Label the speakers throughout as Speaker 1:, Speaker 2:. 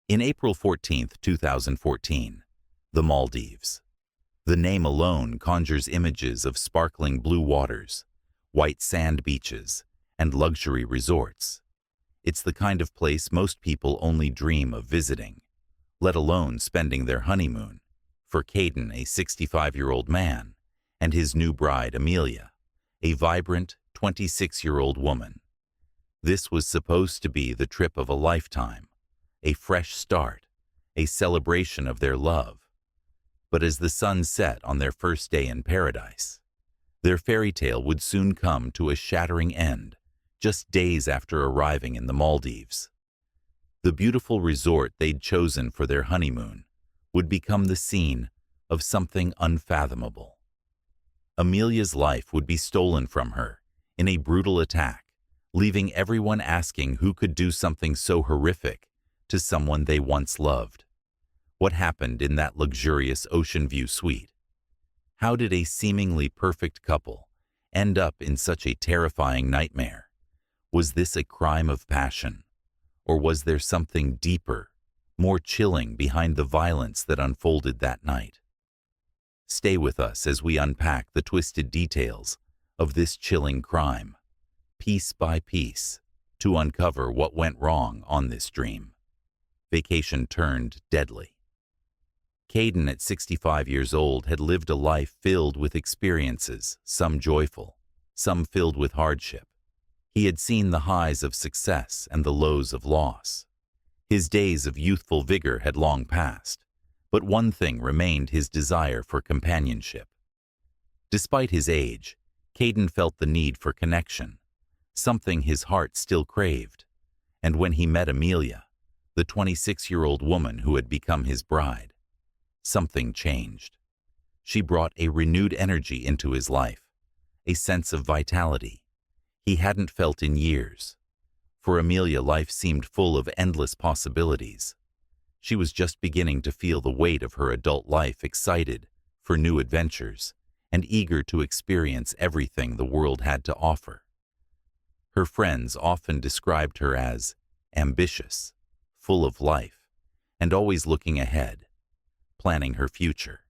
Speaker 1: In April 14, 2014, the Maldives. The name alone conjures images of sparkling blue waters, white sand beaches, and luxury resorts. It's the kind of place most people only dream of visiting, let alone spending their honeymoon. For Caden, a 65-year-old man, and his new bride, Amelia, a vibrant 26-year-old woman. This was supposed to be the trip of a lifetime, a fresh start, a celebration of their love. But as the sun set on their first day in paradise, their fairy tale would soon come to a shattering end, just days after arriving in the Maldives. The beautiful resort they'd chosen for their honeymoon would become the scene of something unfathomable. Amelia's life would be stolen from her in a brutal attack, leaving everyone asking who could do something so horrific to someone they once loved. What happened in that luxurious ocean view suite? How did a seemingly perfect couple end up in such a terrifying nightmare? Was this a crime of passion? Or was there something deeper, more chilling behind the violence that unfolded that night? Stay with us as we unpack the twisted details of this chilling crime, piece by piece, to uncover what went wrong on this dream. Vacation turned deadly. Caden, at 65 years old, had lived a life filled with experiences, some joyful, some filled with hardship. He had seen the highs of success and the lows of loss. His days of youthful vigor had long passed, but one thing remained: his desire for companionship. Despite his age, Caden felt the need for connection, something his heart still craved. And when he met Amelia, the 26-year-old woman who had become his bride, something changed. She brought a renewed energy into his life, a sense of vitality he hadn't felt in years. For Amelia, life seemed full of endless possibilities. She was just beginning to feel the weight of her adult life, excited for new adventures and eager to experience everything the world had to offer. Her friends often described her as ambitious, full of life, and always looking ahead, planning her future.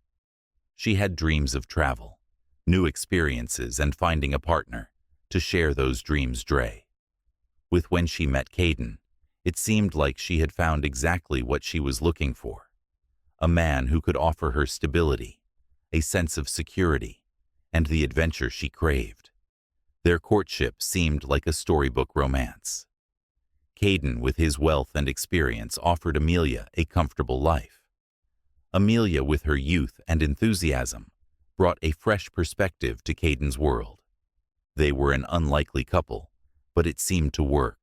Speaker 1: She had dreams of travel, new experiences, and finding a partner to share those dreams. When she met Caden, it seemed like she had found exactly what she was looking for: a man who could offer her stability, a sense of security, and the adventure she craved. Their courtship seemed like a storybook romance. Caden, with his wealth and experience, offered Amelia a comfortable life. Amelia, with her youth and enthusiasm, brought a fresh perspective to Caden's world. They were an unlikely couple, but it seemed to work.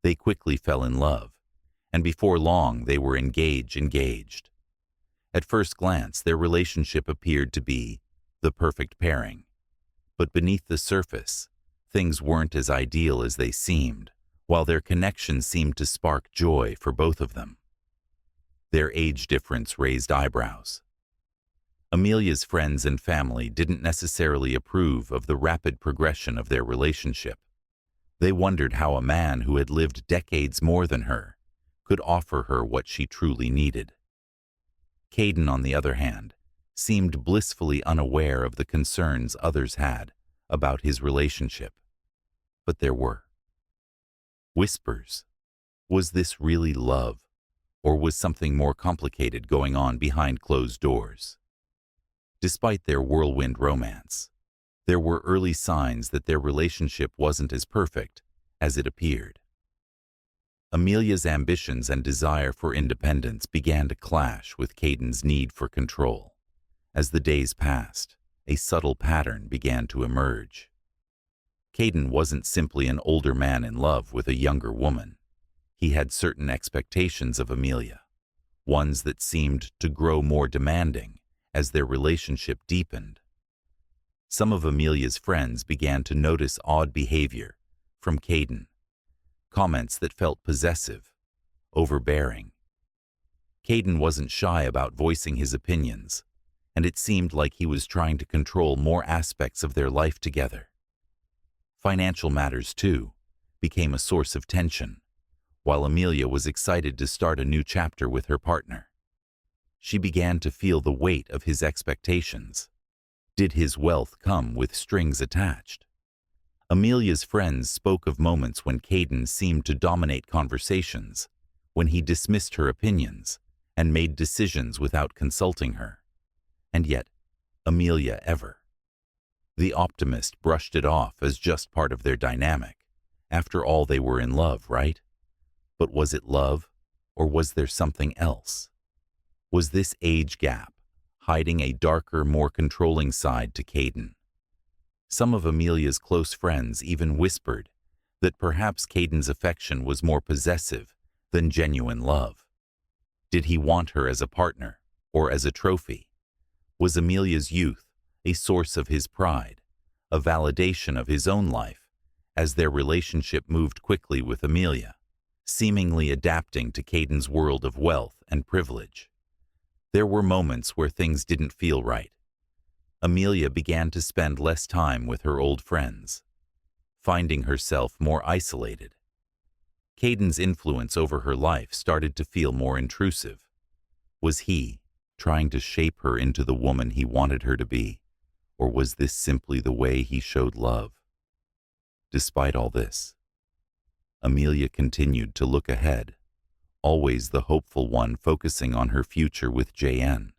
Speaker 1: They quickly fell in love, and before long they were engaged. At first glance, their relationship appeared to be the perfect pairing. But beneath the surface, things weren't as ideal as they seemed, while their connection seemed to spark joy for both of them. Their age difference raised eyebrows. Amelia's friends and family didn't necessarily approve of the rapid progression of their relationship. They wondered how a man who had lived decades more than her could offer her what she truly needed. Caden, on the other hand, seemed blissfully unaware of the concerns others had about his relationship. But there were whispers. Was this really love, or was something more complicated going on behind closed doors? Despite their whirlwind romance, there were early signs that their relationship wasn't as perfect as it appeared. Amelia's ambitions and desire for independence began to clash with Caden's need for control. As the days passed, a subtle pattern began to emerge. Caden wasn't simply an older man in love with a younger woman. He had certain expectations of Amelia, ones that seemed to grow more demanding as their relationship deepened. Some of Amelia's friends began to notice odd behavior from Caden, comments that felt possessive, overbearing. Caden wasn't shy about voicing his opinions, and it seemed like he was trying to control more aspects of their life together. Financial matters, too, became a source of tension. while Amelia was excited to start a new chapter with her partner. She began to feel the weight of his expectations. Did his wealth come with strings attached? Amelia's friends spoke of moments when Caden seemed to dominate conversations, when he dismissed her opinions and made decisions without consulting her. And yet, Amelia ever. The optimist brushed it off as just part of their dynamic. After all, they were in love, right? But was it love, or was there something else? Was this age gap hiding a darker, more controlling side to Caden? Some of Amelia's close friends even whispered that perhaps Caden's affection was more possessive than genuine love. Did he want her as a partner or as a trophy? Was Amelia's youth a source of his pride, a validation of his own life, as their relationship moved quickly with Amelia, seemingly adapting to Caden's world of wealth and privilege? There were moments where things didn't feel right. Amelia began to spend less time with her old friends, finding herself more isolated. Caden's influence over her life started to feel more intrusive. Was he trying to shape her into the woman he wanted her to be, or was this simply the way he showed love? Despite all this, Amelia continued to look ahead, always the hopeful one, focusing on her future with JN.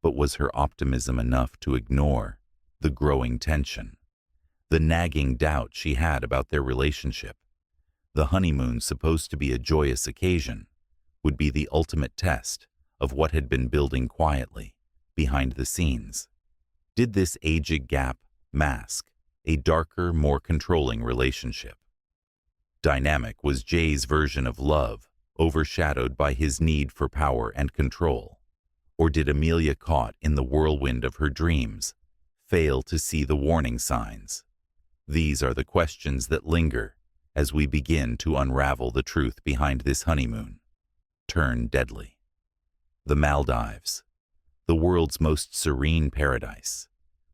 Speaker 1: But was her optimism enough to ignore the growing tension, the nagging doubt she had about their relationship? The honeymoon, supposed to be a joyous occasion, would be the ultimate test of what had been building quietly behind the scenes. Did this age gap mask a darker, more controlling relationship? Dynamic was Jay's version of love, overshadowed by his need for power and control. Or did Amelia, caught in the whirlwind of her dreams, fail to see the warning signs? These are the questions that linger as we begin to unravel the truth behind this honeymoon turned deadly. The Maldives, the world's most serene paradise,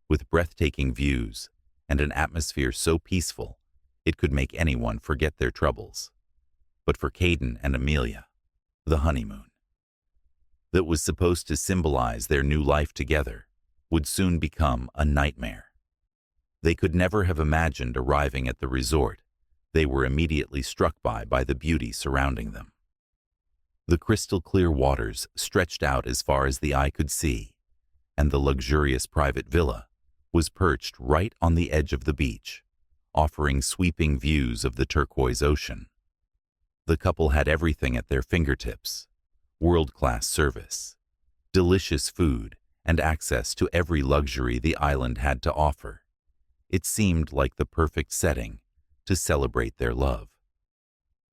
Speaker 1: with breathtaking views and an atmosphere so peaceful it could make anyone forget their troubles. But for Caden and Amelia, the honeymoon, that was supposed to symbolize their new life together, would soon become a nightmare. They could never have imagined arriving at the resort they were immediately struck by the beauty surrounding them. The crystal-clear waters stretched out as far as the eye could see, and the luxurious private villa was perched right on the edge of the beach, offering sweeping views of the turquoise ocean. The couple had everything at their fingertips: world-class service, delicious food, and access to every luxury the island had to offer. It seemed like the perfect setting to celebrate their love.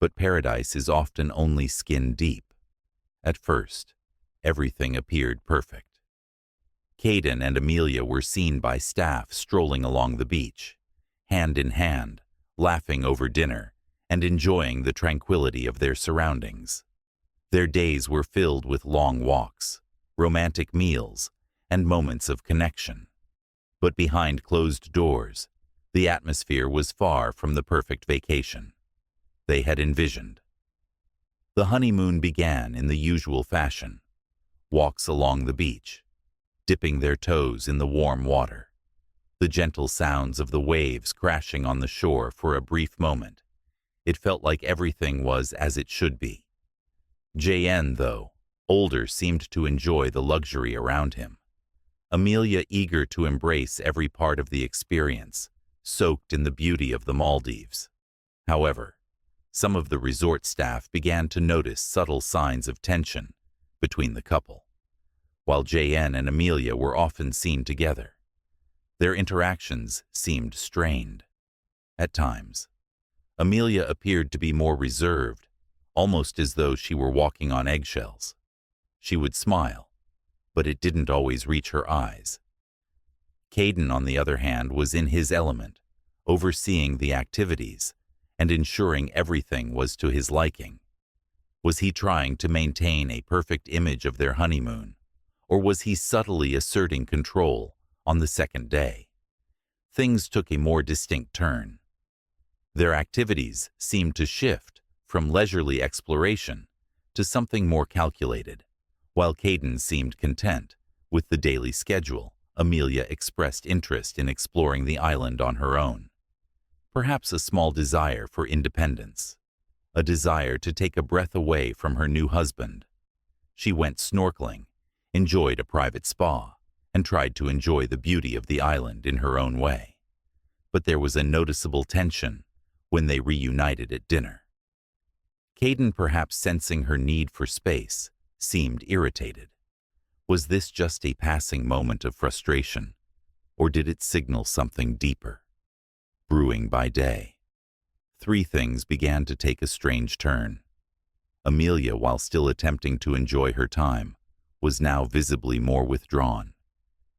Speaker 1: But paradise is often only skin deep. At first, everything appeared perfect. Caden and Amelia were seen by staff strolling along the beach, hand in hand, laughing over dinner and enjoying the tranquility of their surroundings. Their days were filled with long walks, romantic meals, and moments of connection. But behind closed doors, the atmosphere was far from the perfect vacation they had envisioned. The honeymoon began in the usual fashion: walks along the beach, dipping their toes in the warm water, the gentle sounds of the waves crashing on the shore. For a brief moment, it felt like everything was as it should be. JN, though older, seemed to enjoy the luxury around him. Amelia, eager to embrace every part of the experience, soaked in the beauty of the Maldives. However, some of the resort staff began to notice subtle signs of tension between the couple. While JN and Amelia were often seen together, their interactions seemed strained. At times, Amelia appeared to be more reserved, almost as though she were walking on eggshells. She would smile, but it didn't always reach her eyes. Caden, on the other hand, was in his element, overseeing the activities and ensuring everything was to his liking. Was he trying to maintain a perfect image of their honeymoon, or was he subtly asserting control on the second day? Things took a more distinct turn. Their activities seemed to shift from leisurely exploration to something more calculated. While Caden seemed content with the daily schedule, Amelia expressed interest in exploring the island on her own. Perhaps a small desire for independence, a desire to take a breath away from her new husband. She went snorkeling, enjoyed a private spa, and tried to enjoy the beauty of the island in her own way. But there was a noticeable tension when they reunited at dinner. Caden, perhaps sensing her need for space, seemed irritated. Was this just a passing moment of frustration, or did it signal something deeper? Brewing by day, three things began to take a strange turn. Amelia, while still attempting to enjoy her time, was now visibly more withdrawn.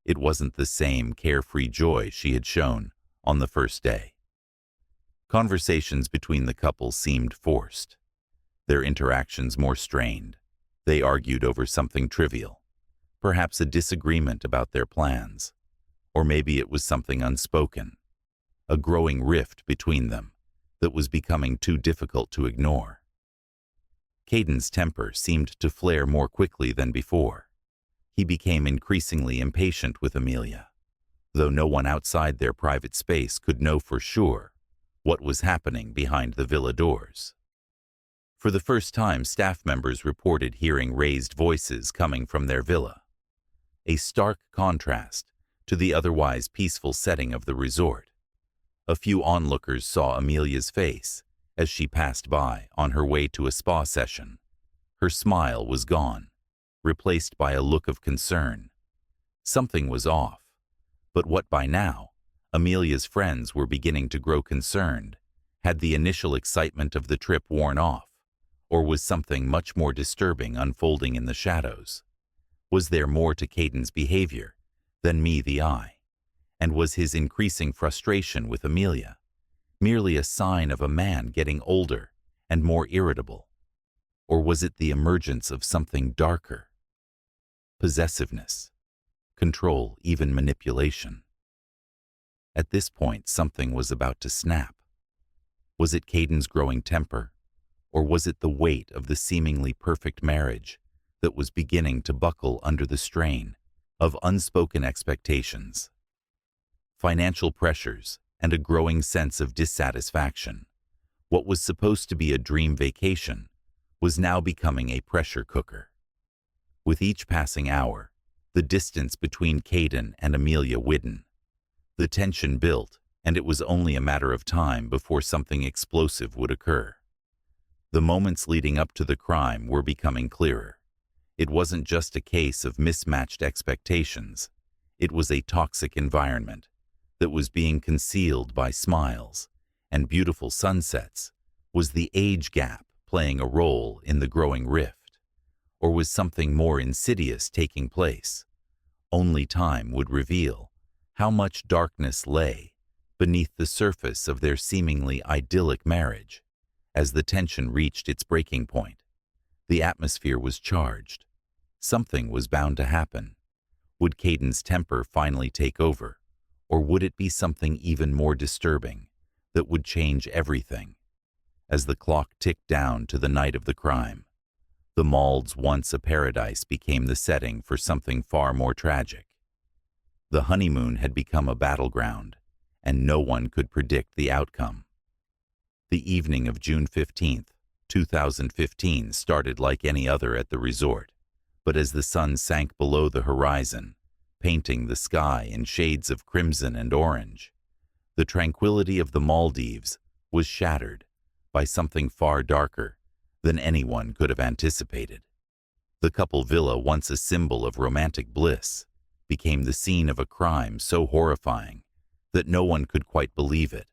Speaker 1: It wasn't the same carefree joy she had shown on the first day. Conversations between the couple seemed forced, their interactions more strained. They argued over something trivial, perhaps a disagreement about their plans, or maybe it was something unspoken, a growing rift between them that was becoming too difficult to ignore. Caden's temper seemed to flare more quickly than before. He became increasingly impatient with Amelia, though no one outside their private space could know for sure what was happening behind the villa doors. For the first time, staff members reported hearing raised voices coming from their villa, a stark contrast to the otherwise peaceful setting of the resort. A few onlookers saw Amelia's face as she passed by on her way to a spa session. Her smile was gone, replaced by a look of concern. Something was off, but what by now? Amelia's friends were beginning to grow concerned. Had the initial excitement of the trip worn off, or was something much more disturbing unfolding in the shadows? Was there more to Caden's behavior than me the eye? And was his increasing frustration with Amelia merely a sign of a man getting older and more irritable? Or was it the emergence of something darker? Possessiveness, control, even manipulation. At this point, something was about to snap. Was it Caden's growing temper, or was it the weight of the seemingly perfect marriage that was beginning to buckle under the strain of unspoken expectations, financial pressures, and a growing sense of dissatisfaction? What was supposed to be a dream vacation was now becoming a pressure cooker. With each passing hour, the distance between Caden and Amelia widened. The tension built, and it was only a matter of time before something explosive would occur. The moments leading up to the crime were becoming clearer. It wasn't just a case of mismatched expectations. It was a toxic environment that was being concealed by smiles and beautiful sunsets. Was the age gap playing a role in the growing rift, or was something more insidious taking place? Only time would reveal how much darkness lay beneath the surface of their seemingly idyllic marriage. As the tension reached its breaking point, the atmosphere was charged. Something was bound to happen. Would Caden's temper finally take over, or would it be something even more disturbing that would change everything? As the clock ticked down to the night of the crime, the Malds, once a paradise, became the setting for something far more tragic. The honeymoon had become a battleground, and no one could predict the outcome. The evening of June 15th, 2015 started like any other at the resort, but as the sun sank below the horizon, painting the sky in shades of crimson and orange, the tranquility of the Maldives was shattered by something far darker than anyone could have anticipated. The couple villa, once a symbol of romantic bliss, became the scene of a crime so horrifying that no one could quite believe it.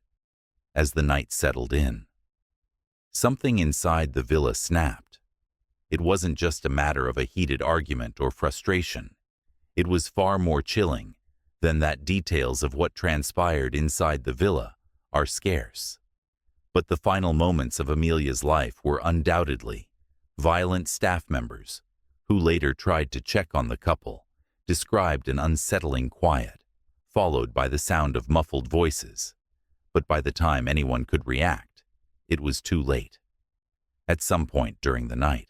Speaker 1: As the night settled in, something inside the villa snapped. It wasn't just a matter of a heated argument or frustration. It was far more chilling than that. Details of what transpired inside the villa are scarce, but the final moments of Amelia's life were undoubtedly violent. Staff members, who later tried to check on the couple, described an unsettling quiet, followed by the sound of muffled voices. But by the time anyone could react, it was too late. at some point during the night.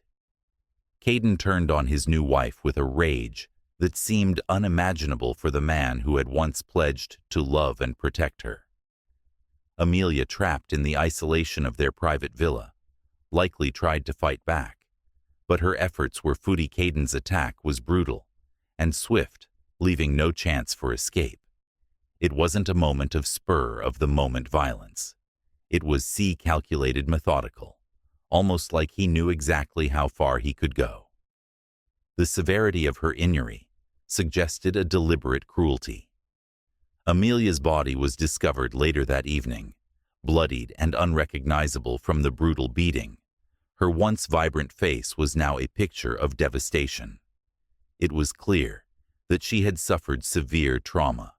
Speaker 1: Caden turned on his new wife with a rage that seemed unimaginable for the man who had once pledged to love and protect her. Amelia, trapped in the isolation of their private villa, likely tried to fight back, but her efforts were foiled. Caden's attack was brutal and swift, leaving no chance for escape. It wasn't a moment of spur-of-the-moment violence. It was calculated, methodical, almost like he knew exactly how far he could go. The severity of her injury suggested a deliberate cruelty. Amelia's body was discovered later that evening, bloodied and unrecognizable from the brutal beating. Her once vibrant face was now a picture of devastation. It was clear that she had suffered severe trauma,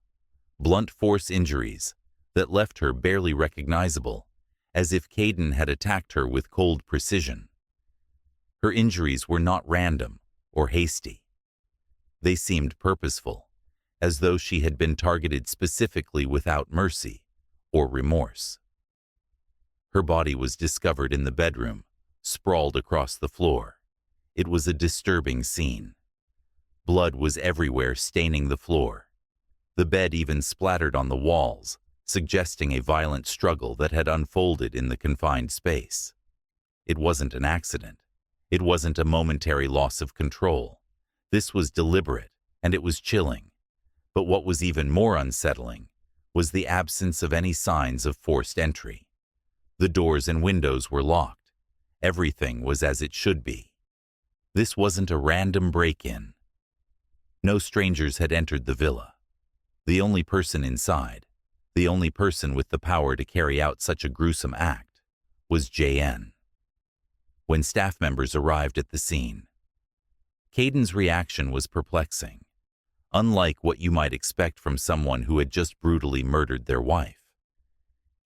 Speaker 1: blunt force injuries that left her barely recognizable, as if Caden had attacked her with cold precision. Her injuries were not random or hasty. They seemed purposeful, as though she had been targeted specifically without mercy or remorse. Her body was discovered in the bedroom, sprawled across the floor. It was a disturbing scene. Blood was everywhere, staining the floor. The bed even splattered on the walls, suggesting a violent struggle that had unfolded in the confined space. It wasn't an accident. It wasn't a momentary loss of control. This was deliberate, and it was chilling. But what was even more unsettling was the absence of any signs of forced entry. The doors and windows were locked. Everything was as it should be. This wasn't a random break-in. No strangers had entered the villa. The only person inside, the only person with the power to carry out such a gruesome act, was JN. When staff members arrived at the scene, Caden's reaction was perplexing. Unlike what you might expect from someone who had just brutally murdered their wife,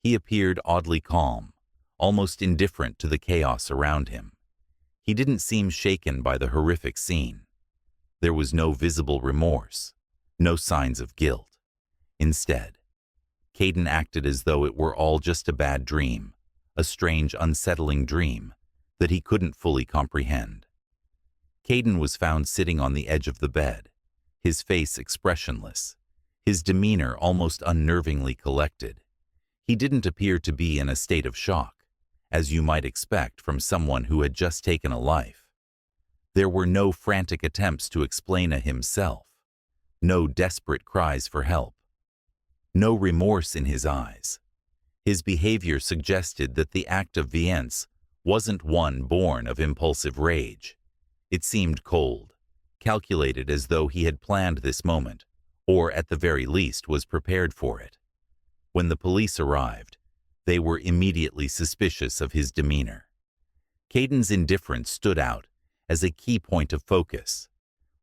Speaker 1: he appeared oddly calm, almost indifferent to the chaos around him. He didn't seem shaken by the horrific scene. There was no visible remorse, no signs of guilt. Instead, Caden acted as though it were all just a bad dream, a strange, unsettling dream that he couldn't fully comprehend. Caden was found sitting on the edge of the bed, his face expressionless, his demeanor almost unnervingly collected. He didn't appear to be in a state of shock, as you might expect from someone who had just taken a life. There were no frantic attempts to explain himself, no desperate cries for help, no remorse in his eyes. His behavior suggested that the act of violence wasn't one born of impulsive rage. It seemed cold, calculated, as though he had planned this moment, or at the very least was prepared for it. When the police arrived, they were immediately suspicious of his demeanor. Caden's indifference stood out as a key point of focus.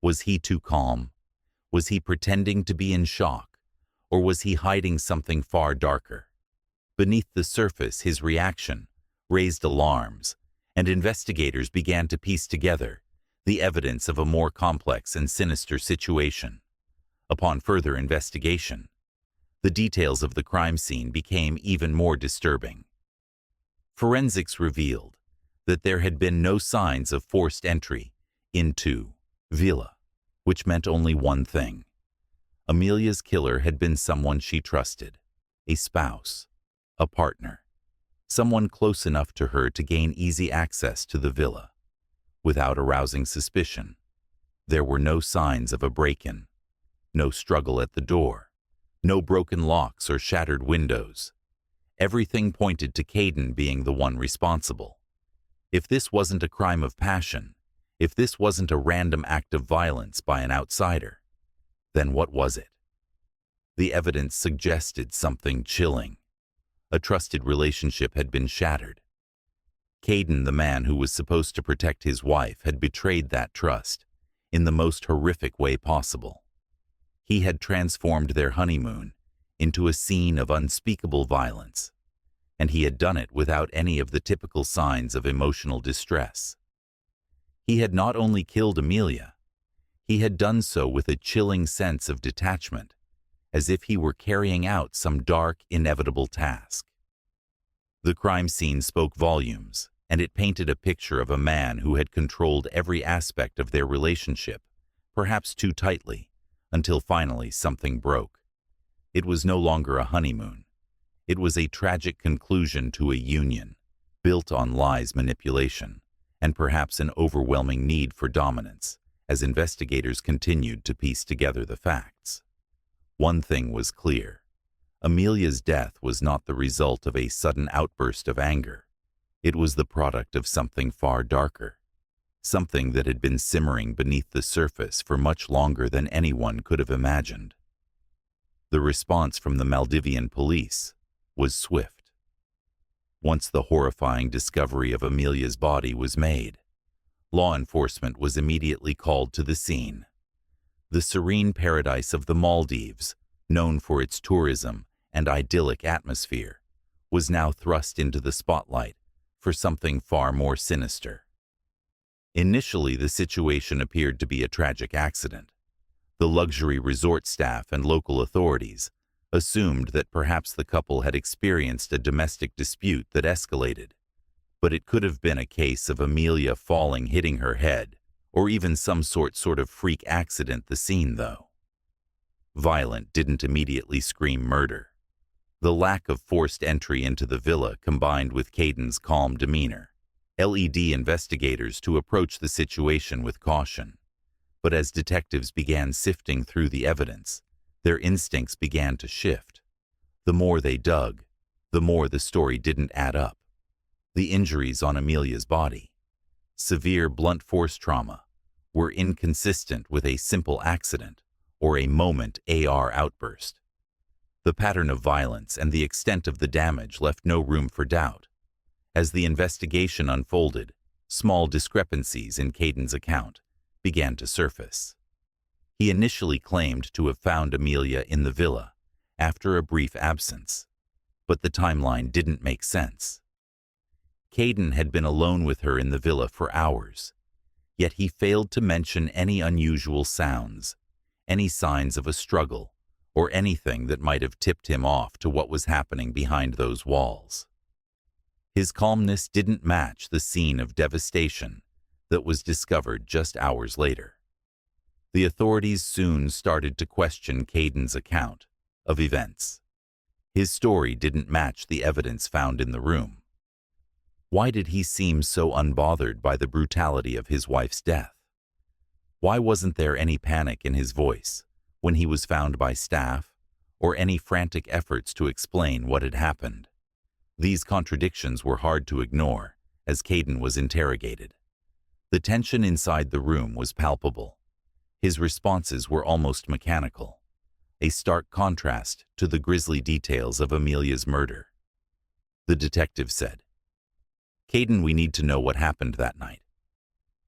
Speaker 1: Was he too calm? Was he pretending to be in shock? Or was he hiding something far darker? Beneath the surface, his reaction raised alarms, and investigators began to piece together the evidence of a more complex and sinister situation. Upon further investigation, the details of the crime scene became even more disturbing. Forensics revealed that there had been no signs of forced entry into villa, which meant only one thing. Amelia's killer had been someone she trusted, a spouse, a partner, someone close enough to her to gain easy access to the villa without arousing suspicion. There were no signs of a break-in, no struggle at the door, no broken locks or shattered windows. Everything pointed to Caden being the one responsible. If this wasn't a crime of passion, if this wasn't a random act of violence by an outsider, then what was it? The evidence suggested something chilling. A trusted relationship had been shattered. Caden, the man who was supposed to protect his wife, had betrayed that trust in the most horrific way possible. He had transformed their honeymoon into a scene of unspeakable violence, and he had done it without any of the typical signs of emotional distress. He had not only killed Amelia, he had done so with a chilling sense of detachment, as if he were carrying out some dark, inevitable task. The crime scene spoke volumes. and it painted a picture of a man who had controlled every aspect of their relationship, perhaps too tightly, until finally something broke. It was no longer a honeymoon. It was a tragic conclusion to a union, built on lies, manipulation, and perhaps an overwhelming need for dominance, as investigators continued to piece together the facts. One thing was clear. Amelia's death was not the result of a sudden outburst of anger. It was the product of something far darker, something that had been simmering beneath the surface for much longer than anyone could have imagined. The response from the Maldivian police was swift. Once the horrifying discovery of Amelia's body was made, law enforcement was immediately called to the scene. The serene paradise of the Maldives, known for its tourism and idyllic atmosphere, was now thrust into the spotlight for something far more sinister. Initially, the situation appeared to be a tragic accident. The luxury resort staff and local authorities assumed that perhaps the couple had experienced a domestic dispute that escalated. But it could have been a case of Amelia falling, hitting her head, or even some sort of freak accident. The scene, though violent, didn't immediately scream murder. The lack of forced entry into the villa combined with Caden's calm demeanor led investigators to approach the situation with caution. But as detectives began sifting through the evidence, their instincts began to shift. The more they dug, the more the story didn't add up. The injuries on Amelia's body, severe blunt force trauma, were inconsistent with a simple accident or a moment AR outburst. The pattern of violence and the extent of the damage left no room for doubt. As the investigation unfolded, small discrepancies in Caden's account began to surface. He initially claimed to have found Amelia in the villa after a brief absence, but the timeline didn't make sense. Caden had been alone with her in the villa for hours, yet he failed to mention any unusual sounds, any signs of a struggle, or anything that might have tipped him off to what was happening behind those walls. His calmness didn't match the scene of devastation that was discovered just hours later. The authorities soon started to question Caden's account of events. His story didn't match the evidence found in the room. Why did he seem so unbothered by the brutality of his wife's death? Why wasn't there any panic in his voice when he was found by staff, or any frantic efforts to explain what had happened? These contradictions were hard to ignore as Caden was interrogated. The tension inside the room was palpable. His responses were almost mechanical, a stark contrast to the grisly details of Amelia's murder. The detective said, "Caden, we need to know what happened that night.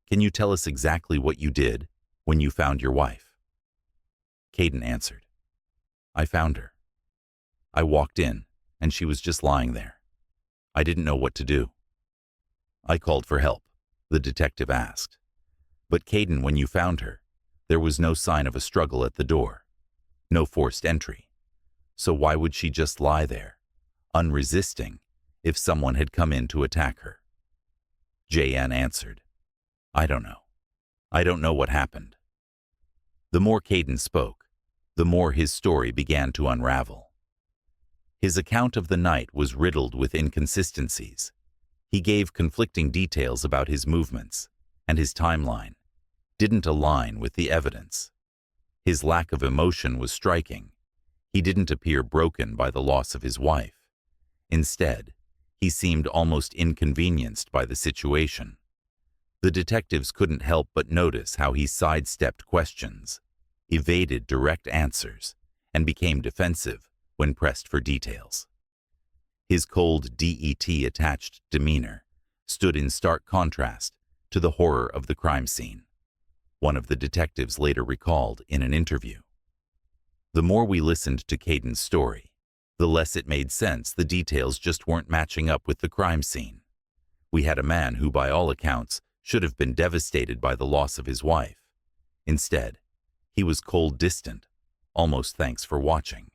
Speaker 1: Can you tell us exactly what you did when you found your wife?" Caden answered, "I found her. I walked in, and she was just lying there. I didn't know what to do." "I called for help," the detective asked. "But Caden, when you found her, there was no sign of a struggle at the door, no forced entry. So why would she just lie there, unresisting, if someone had come in to attack her?" JN answered, "I don't know. I don't know what happened." The more Caden spoke, the more his story began to unravel. His account of the night was riddled with inconsistencies. He gave conflicting details about his movements, and his timeline didn't align with the evidence. His lack of emotion was striking. He didn't appear broken by the loss of his wife. Instead, he seemed almost inconvenienced by the situation. The detectives couldn't help but notice how he sidestepped questions, evaded direct answers, and became defensive when pressed for details. His cold DET-attached demeanor stood in stark contrast to the horror of the crime scene, one of the detectives later recalled in an interview. The more we listened to Caden's story, the less it made sense. The details just weren't matching up with the crime scene. We had a man who, by all accounts, should have been devastated by the loss of his wife. Instead, he was cold, distant, almost "thanks for watching."